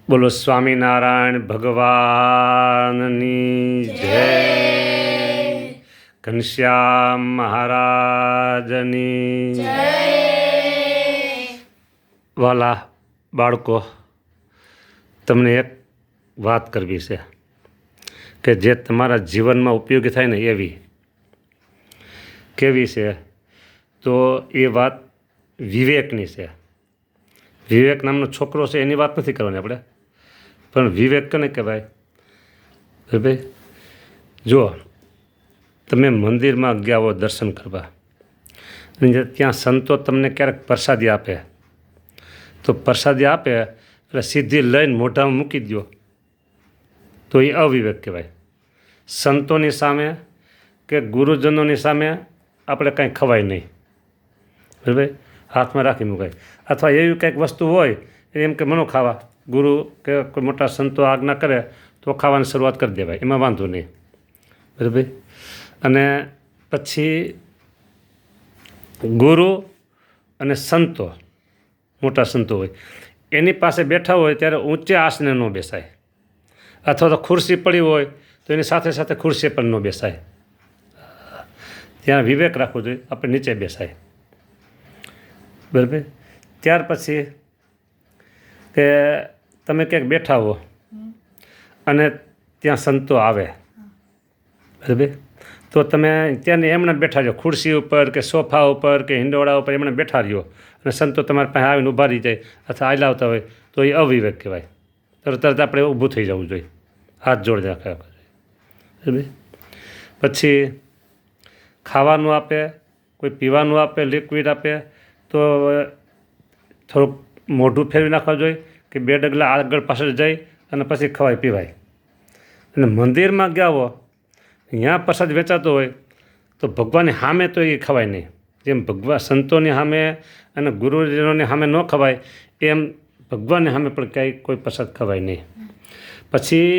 બોલો સ્વામિનારાયણ ભગવાનની જય, ઘનશ્યામ મહારાજની જય. વાલા બાળકો, તમને એક વાત કરવી છે કે જે તમારા જીવનમાં ઉપયોગી થાય ને એવી કેવી છે, તો એ વાત વિવેકની છે. વિવેક નામનો છોકરો છે એની વાત નથી કરવાની આપણે, પણ વિવેક કોને કહેવાય? ભાઈ જો તમે મંદિરમાં ગયા હો દર્શન કરવા અને ત્યાં સંતો તમને ક્યારેક પ્રસાદી આપે, તો પ્રસાદી આપે એટલે સીધી લઈને મોઢામાં મૂકી દો તો એ અવિવેક કહેવાય. સંતોની સામે કે ગુરુજનોની સામે આપણે કાંઈ ખવાય નહીં, બરાબર, હાથમાં રાખી મુકાય. અથવા એવી કંઈક વસ્તુ હોય એમ કે મનો ખાવા, ગુરુ કે કોઈ મોટા સંતો આજ્ઞા કરે તો ખાવાની શરૂઆત કરી દેવાય, એમાં વાંધો નહીં, બરાબર. અને પછી ગુરુ અને સંતો, મોટા સંતો હોય એની પાસે બેઠા હોય ત્યારે ઊંચે આસને ન બેસાય, અથવા તો ખુરશી પડી હોય તો એની સાથે સાથે ખુરશી પર ન બેસાય. ત્યાં વિવેક રાખવો જોઈએ, આપણે નીચે બેસાય, બરાબર. ત્યાર પછી કે તમે ક્યાંક બેઠા હો અને ત્યાં સંતો આવે, બરાબર, તો તમે ત્યાં એમણે બેઠા રહ્યો ખુરશી ઉપર કે સોફા ઉપર કે હિંડોળા ઉપર એમણે બેઠા રહ્યો અને સંતો તમારી પાસે આવીને ઊભા રહી જાય અથવા આયલા આવતા હોય તો એ અવિવેક કહેવાય. તરત આપણે ઊભું થઈ જવું જોઈએ, હાથ જોડી રાખવા જોઈએ, બરાબર. પછી ખાવાનું આપે, કોઈ પીવાનું આપે, લિક્વિડ આપે તો થોડુંક મોઢું ફેરવી નાખવા જોઈએ કે બે ડગલા આગળ પાછળ જઈ અને પછી ખવાય પીવાય. અને મંદિરમાં ગયા હો ત્યાં પ્રસાદ વેચાતો હોય તો ભગવાનની સામે તો એ ખવાય નહીં. જેમ ભગવાન સંતોની સામે અને ગુરુજનોની સામે ન ખવાય એમ ભગવાનની સામે પણ ક્યાંય કોઈ પ્રસાદ ખવાય નહીં. પછી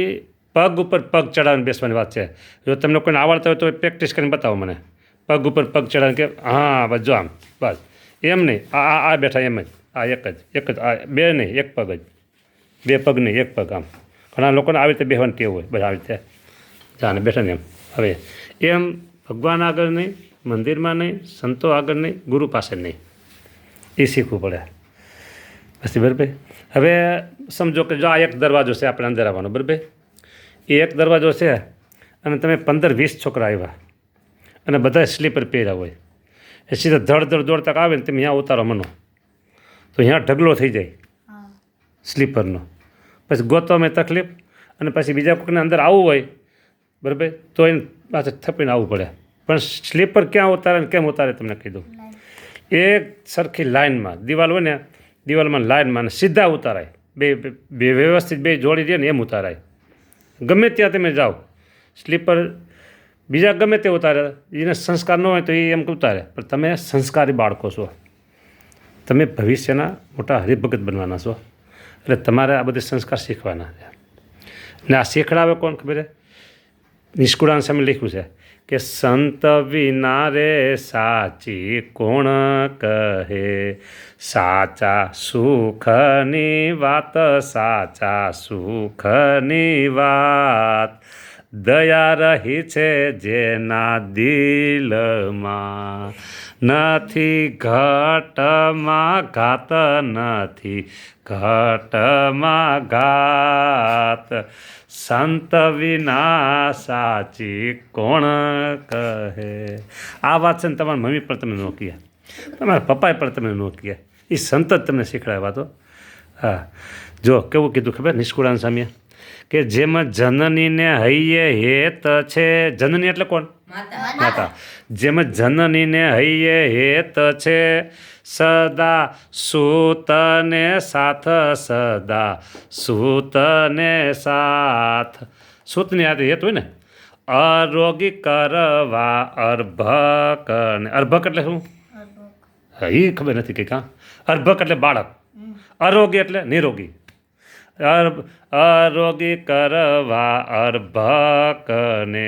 પગ ઉપર પગ ચડાવીને બેસવાની વાત છે. જો તમને કોઈને આવડતા હોય તો પ્રેક્ટિસ કરીને બતાવો મને. પગ ઉપર પગ ચડાવીને કે હા બસ જો આમ, બસ એમ નહીં, આ બેઠા એમ જ, આ એક જ આ બે નહીં, એક પગ જ, બે પગ નહીં એક પગ. આમ ઘણા લોકોને આવી રીતે બેસવાની ટેવ હોય, બસ આવી રીતે જાને બેઠા ને એમ. હવે એમ ભગવાન આગળ નહીં, મંદિરમાં નહીં, સંતો આગળ નહીં, ગુરુ પાસે નહીં, એ શીખવું પડે પછી, બરાબર. હવે સમજો કે જો આ એક દરવાજો છે આપણે અંદર આવવાનો, બરાબર. એ એક દરવાજો છે અને તમે 15-20 છોકરા આવ્યા અને બધા સ્લીપર પહેર્યા હોય, એ સીધા ધડ દોડતા આવે ને તમે અહીંયા ઉતારો મનો તો અહીંયા ઢગલો થઈ જાય સ્લીપરનો. પછી ગોતવામાં તકલીફ અને પછી બીજા કોઈને અંદર આવવું હોય, બરાબર, તો એને પાછળ થપીને આવવું પડે. પણ સ્લીપર ક્યાં ઉતારે ને કેમ ઉતારે તમને કહી દઉં. એક સરખી લાઇનમાં દિવાલ હોય ને, દિવાલમાં લાઇનમાં સીધા ઉતારાય, બે વ્યવસ્થિત બે જોડી દે ને એમ ઉતારાય. ગમે ત્યાં તમે જાઓ સ્લીપર બીજા ગમે તે ઉતારે, એને સંસ્કાર ન હોય તો એ એમ ઉતારે, પણ તમે સંસ્કારી બાળકો છો, તમે ભવિષ્યના મોટા હરિભગત બનવાના છો, એટલે તમારે આ બધી સંસ્કાર શીખવાના છે. ને આ શીખડાવે કોણ ખબર છે? નિષ્કુળાન સામે લખ્યું છે કે સંત વિના રે સાચી કોણ કહે, સાચા સુખની વાત, સાચા સુખની વાત, દયા રહી છે જેના દિલમાં, નથી ઘટમાં ઘાત, નથી ઘટમાં ઘાત, સંત વિના સાચી કોણ કહે. આ વાત છે ને તમારા મમ્મી પણ તમે ન કહે, તમારા પપ્પાએ પણ તમે ન કહે, એ સંત જ તમને શીખડાવ્યા તો. હા, જો કેવું કીધું ખબર નિષ્કુળાન સ્વામીએ કે જેમ જનનીને હૈયે હેત છે, જનની એટલે કોણ? માતા. જેમ જનનીને હૈયે હેત છે, સદા સૂતને સાથ, સદા સૂતને સાથ. સૂતની હાથે હેત હોય ને, અરોગી કરવા અર્ભક. અર્ભક એટલે શું? એ ખબર નથી કંઈક. હા, અર્ભક એટલે બાળક, અરોગી એટલે નિરોગી. અરોગી કરવા અર્ભકને,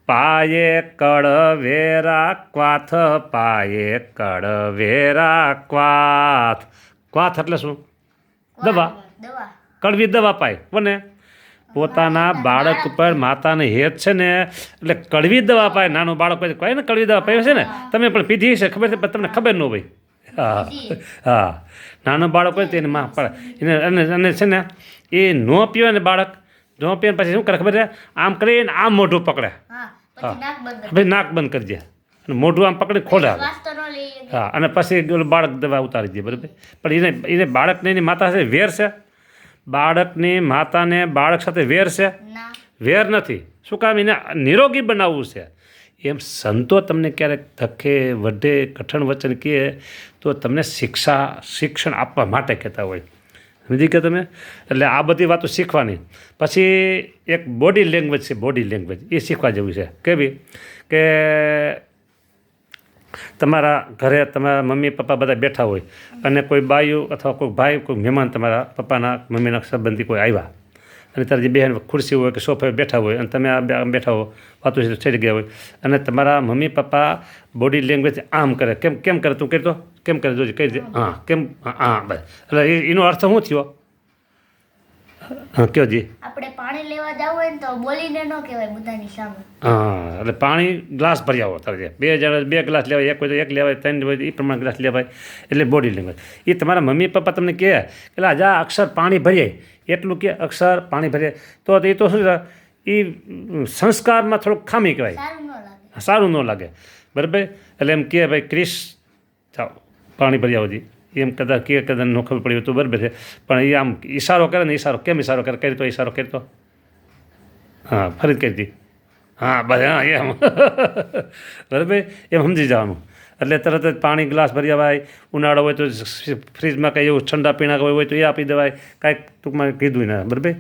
પાયે કળવેરા ક્વાથ, પાયે કળવેરા ક્વાથ. ક્વાથ એટલે શું? દવા. કડવી દવા પાય કોને પોતાના બાળક ઉપર માતાને હેત છે ને એટલે કડવી દવા પાય નાનું બાળક પછી કહે ને કડવી દવા પાય છે ને તમે પણ પીધી છે ખબર છે પણ તમને ખબર ન હોય હા હા નાનું બાળક હોય તો એને માં પડે એને અને છે ને એ ન પીવે ને બાળક ન પીવે પછી શું કરે ખબર છે આમ કરીને આમ મોઢું પકડે હા ભાઈ નાક બંધ કરી દે અને મોઢું આમ પકડી ખોલે હા અને પછી બાળક દવા ઉતારી દે બરાબર પણ એને બાળકને એની માતા સાથે વેર છે બાળકની માતાને બાળક સાથે વેર છે વેર નથી શું કામ એને નિરોગી બનાવવું છે એમ સંતો તમને ક્યારેક ધક્કે વઢે કઠણ વચન કહે તો તમને શિક્ષણ આપવા માટે કહેતા હોય સમજી કે તમે એટલે આ બધી વાતો શીખવાની પછી એક બોડી લેંગ્વેજ છે બોડી લેંગ્વેજ એ શીખવા જેવું છે કેવી કે તમારા ઘરે તમારા મમ્મી પપ્પા બધા બેઠા હોય અને કોઈ બાયું અથવા કોઈ ભાઈ કોઈ મહેમાન તમારા પપ્પાના મમ્મીના સંબંધી કોઈ આવ્યા અને તારી જે બહેન ખુરશી હોય કે સોફે બેઠા હોય અને તમે બેઠા હો વાતો થઈ ગયા હોય અને તમારા મમ્મી પપ્પા બોડી લેંગ્વેજ આમ કરે કેમ કરે તું કહેતો કેમ કરે જોજે કહી દે હા કેમ હા બસ એટલે એનો અર્થ શું થયો હા કયો જી આપણે પાણી લેવા જવું હોય ને તો બોલીને ન કહેવાય બધાની સામે હા એટલે પાણી ગ્લાસ ભરી આવો તારે બે જણા 2 ગ્લાસ લેવાય એક હોય તો 1 લેવાય 3 હોય તો એ પ્રમાણે ગ્લાસ લેવાય એટલે બોડી લેંગ્વેજ એ તમારા મમ્મી પપ્પા તમને કહે કે જા અક્ષર પાણી ભરીએ એટલું કે અક્ષર પાણી ભરીએ તો એ તો શું એ સંસ્કારમાં થોડુંક ખામી કહેવાય સારું ન લાગે બરાબર એટલે એમ કહે ભાઈ ક્રિસ જાઓ પાણી ભરી આવો જી એમ કદાચ ન ખબર પડી તો બરાબર છે પણ એ આમ ઈશારો કરે ને ઈશારો કેમ ઈશારો કરે કરી તો ઈશારો કરતો હા ફરી કરી દી હા બસ હા એમ બરાબર એમ સમજી જવાનું એટલે તરત જ પાણી ગ્લાસ ભરી આવાય ઉનાળો હોય તો ફ્રીજમાં કંઈ એવું ઠંડા પીણા હોય તો એ આપી દેવાય કાંઈક ટૂંકમાં કીધું ને બરાબર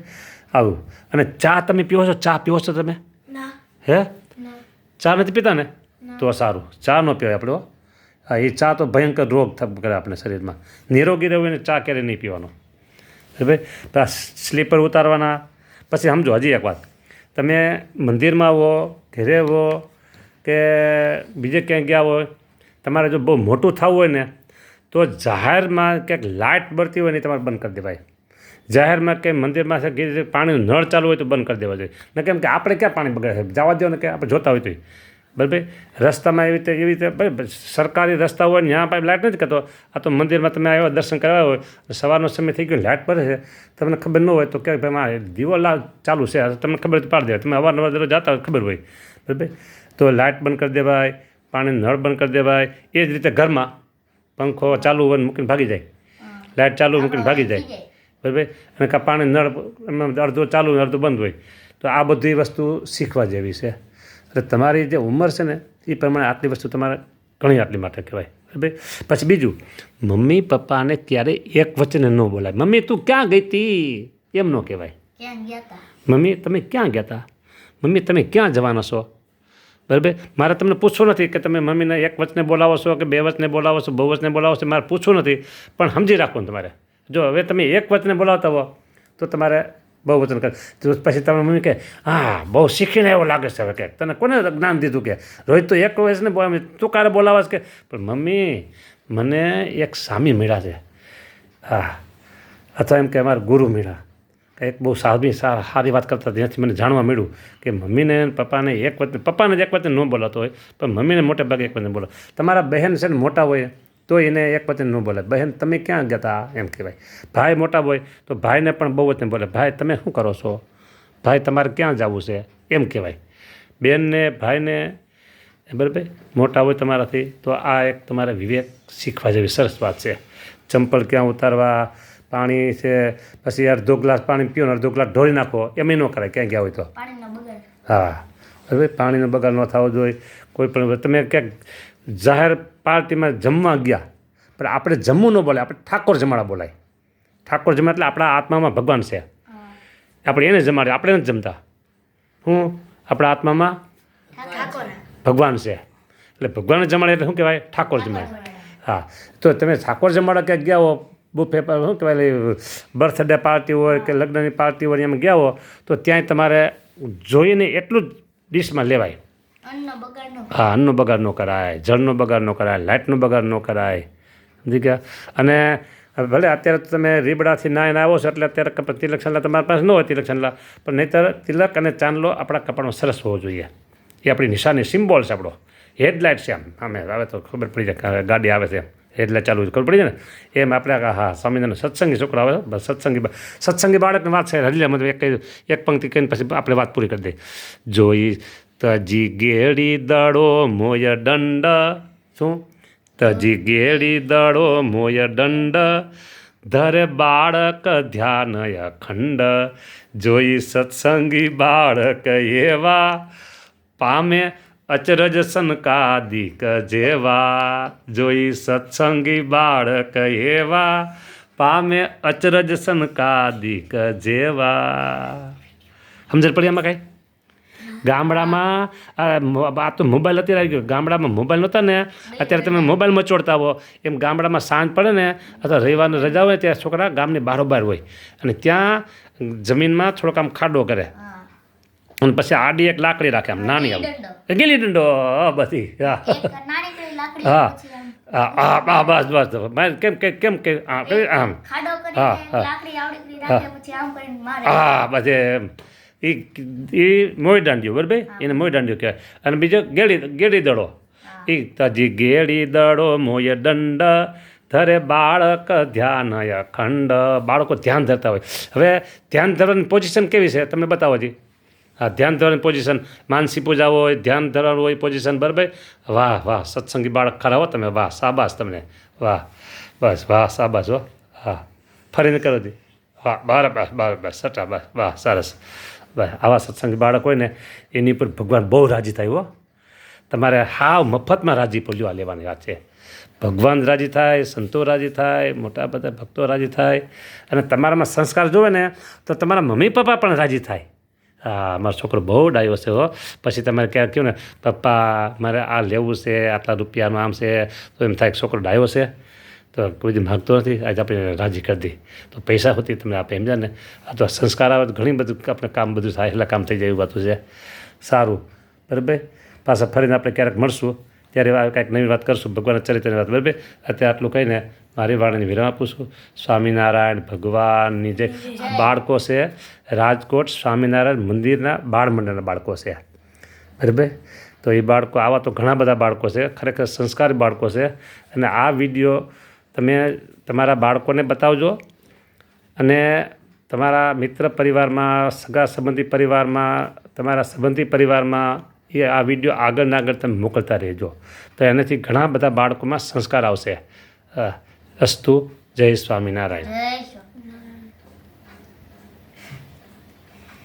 આવું અને ચા તમે પીવો છો ચા પીવો છો તમે હે ચા નથી પીતા ને તો સારું ચા ન પીવાય આપણે હા એ ચા તો ભયંકર રોગ કરે આપણે શરીરમાં નિરોગી રહેવું ને ચા ક્યારે નહીં પીવાનો બરાબર સ્લીપર ઉતારવાના પછી સમજો હજી એક વાત તમે મંદિરમાં આવો ઘરે આવો કે બીજે ક્યાંય ગયા હોય તમારે જો બહુ મોટું થવું હોય ને તો જાહેરમાં ક્યાંક લાઇટ બળતી હોય ને તમારે બંધ કરી દેવાય જાહેરમાં કે મંદિરમાં છે પાણીનું નળ ચાલુ હોય તો બંધ કરી દેવા જોઈએ ને કેમ કે આપણે ક્યાં પાણી બગાડે જવા દો ને કે આપણે જોતા હોય તો બરાબર રસ્તામાં એવી રીતે બરાબર સરકારી રસ્તા હોય ને ત્યાં લાઇટ નથી કરતો આ તો મંદિરમાં તમે આવ્યા દર્શન કરવા હોય સવારનો સમય થઈ ગયો લાઇટ પડે છે તમને ખબર ન હોય તો કે ભાઈ દીવો ચાલુ છે તમને ખબર પાડી દેવાય તમે અવારનવાર દરરોજ જતા હોય ખબર હોય બરાબર તો લાઇટ બંધ કરી દેવાય પાણી નળ બંધ કરી દેવાય એ જ રીતે ઘરમાં પંખો ચાલુ હોય મૂકીને ભાગી જાય લાઇટ ચાલુ મૂકીને ભાગી જાય બરાબર અને કાં પાણી નળ એમાં અડધો ચાલુ અડધો બંધ હોય તો આ બધી વસ્તુ શીખવા જેવી છે એટલે તમારી જે ઉંમર છે ને એ પ્રમાણે આટલી વસ્તુ તમારે ઘણી આટલી માટે કહેવાય બરાબર પછી બીજું મમ્મી પપ્પાને ક્યારે એક વચને ન બોલાય મમ્મી તું ક્યાં ગઈ હતી એમ ન કહેવાય મમ્મી તમે ક્યાં ગયા હતા મમ્મી તમે ક્યાં જવાના છો બરાબર મારે તમને પૂછવું નથી કે તમે મમ્મીને એક વચને બોલાવો છો કે 2 વચને બોલાવો છો બહુ વચને બોલાવો છો મારે પૂછવું નથી પણ સમજી રાખવું તમારે જો હવે તમે એક વચને બોલાવતા હો તો તમારે બહુ વચન કરે તો પછી તમે મમ્મી કહે હા બહુ શીખીને એવો લાગે છે હવે કે તને કોને જ્ઞાન દીધું કે રોહિત તો એક વયસને તું કારે બોલાવાસ કે પણ મમ્મી મને એક સ્વામી મળ્યા છે હા અથવા એમ કે અમારા ગુરુ મળ્યા એક બહુ સારી વાત કરતા ત્યાંથી મને જાણવા મળ્યું કે મમ્મીને પપ્પાને જ એક વચન ન બોલાતો હોય પણ મમ્મીને મોટે ભાગે એક વચન બોલો તમારા બહેન છે ને મોટા હોય તો એને એક વચન ન બોલે બહેન તમે ક્યાં ગયા હતા એમ કહેવાય ભાઈ મોટા હોય તો ભાઈને પણ બહુ વચન બોલે ભાઈ તમે શું કરો છો ભાઈ તમારે ક્યાં જવું છે એમ કહેવાય બેનને ભાઈને બરાબર મોટા હોય તમારાથી તો આ એક તમારે વિવેક શીખવા જેવી સરસ વાત છે ચંપલ ક્યાં ઉતારવા પાણી છે પછી અડધો ગ્લાસ પાણી પીઓ ને અડધો ગ્લાસ ઢોળી નાખો એમ ન કરાય ક્યાં ગયા હોય તો હા બરાબર પાણીનો બગાડ ન થવો જોઈએ કોઈ પણ તમે ક્યાંક જાહેર પાર્ટીમાં જમવા ગયા પણ આપણે જમવું ન બોલાય આપણે ઠાકોર જમાડા બોલાય ઠાકોર જમા એટલે આપણા આત્મામાં ભગવાન છે આપણે એને જમાડે આપણે નથી જમતા હું આપણા આત્મામાં ભગવાન છે એટલે ભગવાનને જમાડે એટલે શું કહેવાય ઠાકોર જમાડે હા તો તમે ઠાકોર જમાડા ક્યાંક ગયા હો બુફે પર શું કહેવાય બર્થડે પાર્ટી હોય કે લગ્નની પાર્ટી હોય એમાં ગયા હો તો ત્યાંય તમારે જોઈને એટલું જ ડીશમાં લેવાય હા અન્નનો બગાડ ન કરાય જળનો બગાડ ન કરાય લાઇટનો બગાડ ન કરાય સમજી ગયા અને હવે ભલે અત્યારે તો તમે રીબડાથી નાઈને આવો છો એટલે અત્યારે તિલક ચાંદલા તમારી પાસે ન હોય તિલક ચાંદલા, પણ નહીંતર તિલક અને ચાંદલો આપણા કપાળમાં સરસ હોવો જોઈએ. એ આપણી નિશાની સિમ્બોલ છે આપણો. હેડલાઇટ છે આમ અમે હવે તો ખબર પડી જાય ગાડી આવે છે હેડલાઇટ ચાલુ ખબર પડી જાય ને એમ આપણે હા સ્વામિનારાયણ સત્સંગી છોકરા આવે બસ સત્સંગી બાળકની વાત છે હજી મતલબ એક પંક્તિ કહીને પછી આપણે વાત પૂરી કરી દઈએ. જોઈ તજી ગેડી દડો મોય દંડ શું તજી ગેડી દડો મોય દંડ ધરે બાળક ધ્યાન અખંડ જોઈ સત્સંગી બાળક એવા પામે અચરજ સનકાદિક જેવા જોઈ સત્સંગી બાળક એવા પામે અચરજ સનકાદિક જેવા. સમજણ પડી આમાં કાંઈ? ગામડામાં આ તો મોબાઈલ અત્યારે આવી ગયો. ગામડામાં મોબાઈલ નહોતા ને અત્યારે તમે મોબાઈલ મચોડતા હો એમ ગામડામાં સાંજ પડે ને અથવા રવિવારની રજા હોય ત્યારે છોકરા ગામની બારોબાર હોય અને ત્યાં જમીનમાં થોડોક આમ ખાડો કરે અને પછી આડી એક લાકડી રાખે આમ નાની આમ ગેલી દંડો બધી હા હા હા હા બસ બસ કેમ કે કેમ કે આમ હા બસ એ મોય દાંડિયો બરાબર એને મોય દાંડિયો કહેવાય. અને બીજો ગેડી દડો એ તજી ગેડી દડો મોય દંડ ધરે બાળક ધ્યાન અખંડ. બાળકો ધ્યાન ધરતા હોય. હવે ધ્યાન ધરવાની પોઝિશન કેવી છે તમને બતાવો જી. હા ધ્યાન ધરવાની પોઝિશન માનસી પૂજા હોય ધ્યાન ધરવાનું હોય પોઝિશન બરાબર. વાહ વાહ સત્સંગી બાળક ખરા હો તમે વાહ શાબાશ તમને વાહ બસ વાહ શાબાશ હો હા ફરીને કરો જી વાહ બસ બસ બસ સટા બસ વાહ સરસ બસ. આવા સત્સંગી બાળક હોય ને એની પર ભગવાન બહુ રાજી થાય હો. તમારે હાવ મફતમાં રાજી પૂજવા લેવાની વાત છે. ભગવાન રાજી થાય સંતો રાજી થાય મોટા બધા ભક્તો રાજી થાય અને તમારામાં સંસ્કાર જોવે ને તો તમારા મમ્મી પપ્પા પણ રાજી થાય. હા મારો છોકરો બહુ ડાયો છે હો. પછી તમારે ક્યાંક કહ્યું ને પપ્પા મારે આ લેવું છે આટલા રૂપિયાનું આમ છે તો એમ થાય છોકરો ડાયો છે તો કોઈ દી માગતો નથી આજે આપણે રાજી કરી દઈએ તો પૈસા હોતી તમને આપે એમ જાય ને. આ તો સંસ્કાર આવે તો ઘણી બધું આપણે કામ બધું થાય એટલે કામ થઈ જાય એવું વાતું છે. સારું બરાબર પાછા ફરીને આપણે ક્યારેક મળશું ત્યારે કાંઈક નવી વાત કરશું ભગવાનના ચરિત્રની વાત બરાબર. અત્યારે આટલું કહીને મારી વાણીને વિરામ આપું છું. સ્વામિનારાયણ ભગવાનની જે બાળકો છે રાજકોટ સ્વામિનારાયણ મંદિરના બાળ મંડળના બાળકો છે બરાબર. તો એ બાળકો આવા તો ઘણા બધા બાળકો છે ખરેખર સંસ્કારી બાળકો છે અને આ વિડીયો તમે તમારા બાળકોને બતાવજો અને તમારા મિત્ર પરિવારમાં સગા સંબંધી પરિવારમાં તમારા સંબંધી પરિવારમાં એ આ વિડીયો આગળ ને આગળ તમે મોકલતા રહેજો તો એનાથી ઘણા બધા બાળકોમાં સંસ્કાર આવશે. અસ્તુ જય સ્વામિનારાયણ.